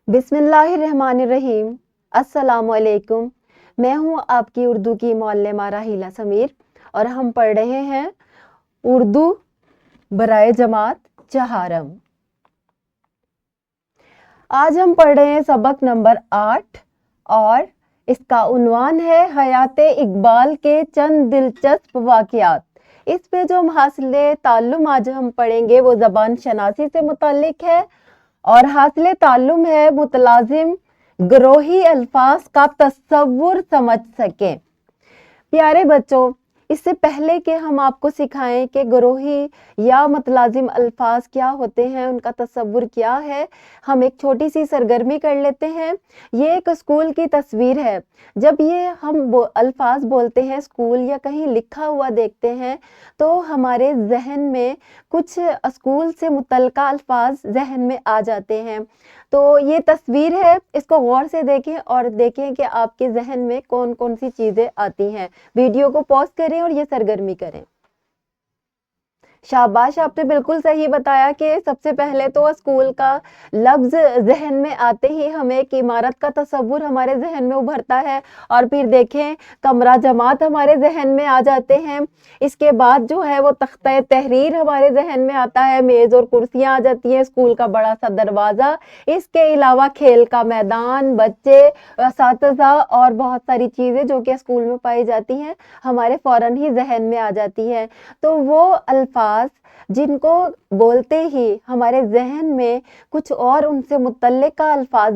बिस्मिल्लाहिर्रहमानिर्रहीम। अस्सलाम वालेकुम। मैं हूँ आपकी उर्दू की मौल्लमा राहिला समीर और हम पढ़ रहे हैं उर्दू बराए जमात चहारम। आज हम पढ़ रहे हैं सबक नंबर 8 और इसका उन्वान है हयाते इकबाल के चंद दिलचस्प वाक़यात। इस पे जो हम हासिले ताल्लुम आज हम पढ़ेंगे वो ज़बान शनासी से मुताल्लिक है और हासिले ताल्लुम है मुतलाजिम ग्रोही अल्फाज का तसव्वुर समझ सकें। प्यारे बच्चों, इससे पहले कि हम आपको सिखाएं कि ग्रोही या मुतलाजिम अल्फाज क्या होते हैं, उनका तसव्वुर क्या है, हम एक छोटी सी सरगर्मी कर लेते हैं। ये एक स्कूल की तस्वीर है। जब ये हम अल्फाज बोलते हैं, स्कूल या कहीं लिखा हुआ देखते हैं, तो हमारे जहन में कुछ स्कूल से मुतल्लिका अल्फाज जहन में आ जाते हैं। तो ये तस्वीर है, इसको गौर से देखें और देखें कि आपके जहन में कौन कौन सी चीज़ें आती हैं। वीडियो को पॉज करें और ये सरगर्मी करें। शाबाश, आपने बिल्कुल सही बताया कि सबसे पहले तो स्कूल का लफ्ज़ जहन में आते ही हमें एक इमारत का तसव्वुर हमारे जहन में उभरता है और फिर देखें कमरा जमात हमारे जहन में आ जाते हैं। इसके बाद जो है वो तख्ता तहरीर हमारे जहन में आता है, मेज़ और कुर्सियाँ आ जाती हैं, स्कूल का बड़ा सा दरवाज़ा, इसके अलावा खेल का मैदान, बच्चे, असातिज़ा और बहुत सारी चीज़ें जो कि स्कूल में पाई जाती हैं हमारे फ़ौरन ही जहन में आ जाती हैं। तो वो अल्फाज जिनको बोलते ही हमारे जहन में कुछ और उनसे मुतल्लिका अल्फाज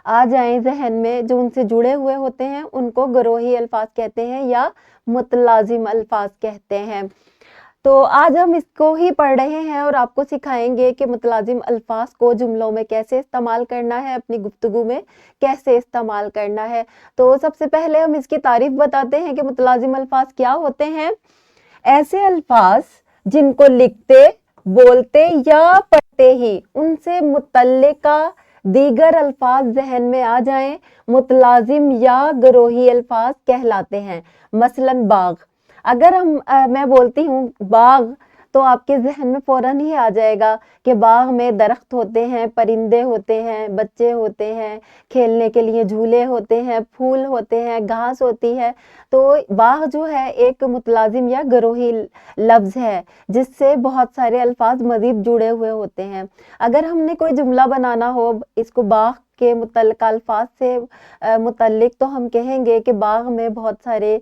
आ जाएं जहन में, जो उनसे जुड़े हुए होते हैं, उनको ग्रोही अल्फाज कहते हैं या मुतलाजिम अल्फाज कहते हैं। तो आज हम इसको ही पढ़ रहे हैं और आपको सिखाएंगे कि मुतलाजिम अल्फाज को जुमलों में कैसे इस्तेमाल करना है, अपनी गुफ्तगू में कैसे इस्तेमाल करना है। तो सबसे पहले हम इसकी तारीफ बताते हैं कि मुतलाजिम अल्फाज क्या होते हैं। ऐसे अल्फाज जिनको लिखते, बोलते या पढ़ते ही उनसे मुतल्लिका दीगर अल्फाज जहन में आ जाएं, मुतलाजिम या ग्रोही अल्फाज कहलाते हैं। मसलन बाग, अगर मैं बोलती हूँ बाग, तो आपके जहन में फौरन ही आ जाएगा कि बाग में दरख्त होते हैं, परिंदे होते हैं, बच्चे होते हैं, खेलने के लिए झूले होते हैं, फूल होते हैं, घास होती है। तो बाग जो है एक मुतलाजिम या ग्रोही लफ्ज़ है जिससे बहुत सारे अल्फाज मज़ीद जुड़े हुए होते हैं। अगर हमने कोई जुमला बनाना हो इसको बाग के मुतल्लिका अल्फाज से मुतल्लिक, तो हम कहेंगे कि बाग में बहुत सारे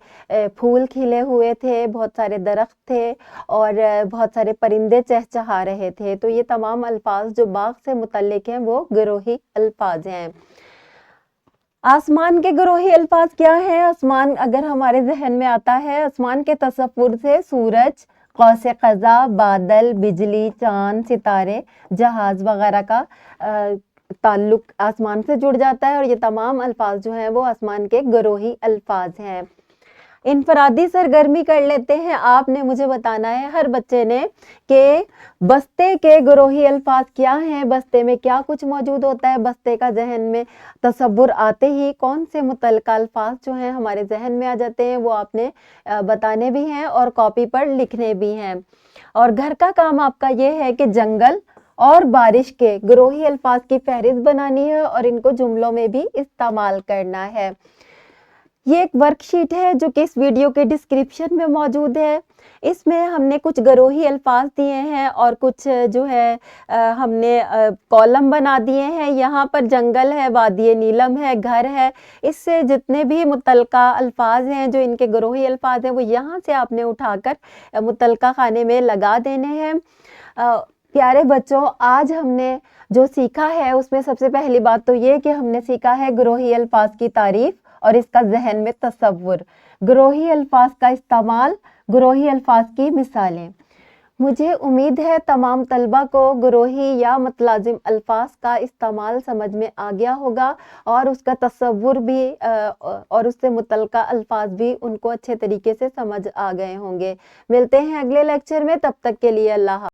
फूल खिले हुए थे, बहुत सारे दरख्त थे और बहुत सारे परिंदे चहचहा रहे थे। तो ये तमाम अल्फाज जो बाग से मुतल्लिक हैं वो ग्रोही अल्फाज हैं। आसमान के ग्रोही अल्फाज क्या है? आसमान अगर हमारे जहन में आता है, आसमान के तसव्वुर से सूरज, कौसे क़ज़ा, बादल, बिजली, चांद, सितारे, जहाज वगैरह का ताल्लुक आसमान से जुड़ जाता है और ये तमाम अल्फाज जो हैं वो आसमान के ग्रोही अल्फाज हैं। इनफरादी सरगर्मी कर लेते हैं। आपने मुझे बताना है, हर बच्चे ने, कि बस्ते के ग्रोही अल्फाज क्या हैं, बस्ते में क्या कुछ मौजूद होता है। बस्ते का जहन में तसव्वुर आते ही कौन से मुतल्लिका अल्फाज जो हैं हमारे जहन में आ जाते हैं, वो आपने बताने भी हैं और कॉपी पर लिखने भी हैं। और घर का काम आपका ये है कि जंगल और बारिश के ग्रोही अल्फाज की फहरिस्त बनानी है और इनको जुमलों में भी इस्तेमाल करना है। ये एक वर्कशीट है जो कि इस वीडियो के डिस्क्रिप्शन में मौजूद है। इसमें हमने कुछ ग्रोही अल्फाज दिए हैं और कुछ जो है हमने कॉलम बना दिए हैं। यहाँ पर जंगल है, वादिये नीलम है, घर है। इससे जितने भी मुतल्लिका अल्फाज हैं जो इनके ग्रोही अल्फाज हैं वो यहाँ से आपने उठाकर मुतल्लिका खाने में लगा देने हैं। प्यारे बच्चों, आज हमने जो सीखा है उसमें सबसे पहली बात तो ये कि हमने सीखा है ग्रोही अल्फाज की तारीफ और इसका जहन में तसव्वुर, ग्रोही अल्फाज का इस्तेमाल, ग्रोही अल्फाज की मिसालें। मुझे उम्मीद है तमाम तलबा को ग्रोही या मुतलाजिम अल्फाज का इस्तेमाल समझ में आ गया होगा और उसका तसव्वुर भी और उससे मुतल्लिका अल्फाज भी उनको अच्छे तरीके से समझ आ गए होंगे। मिलते हैं अगले लेक्चर में, तब तक के लिए अल्लाह।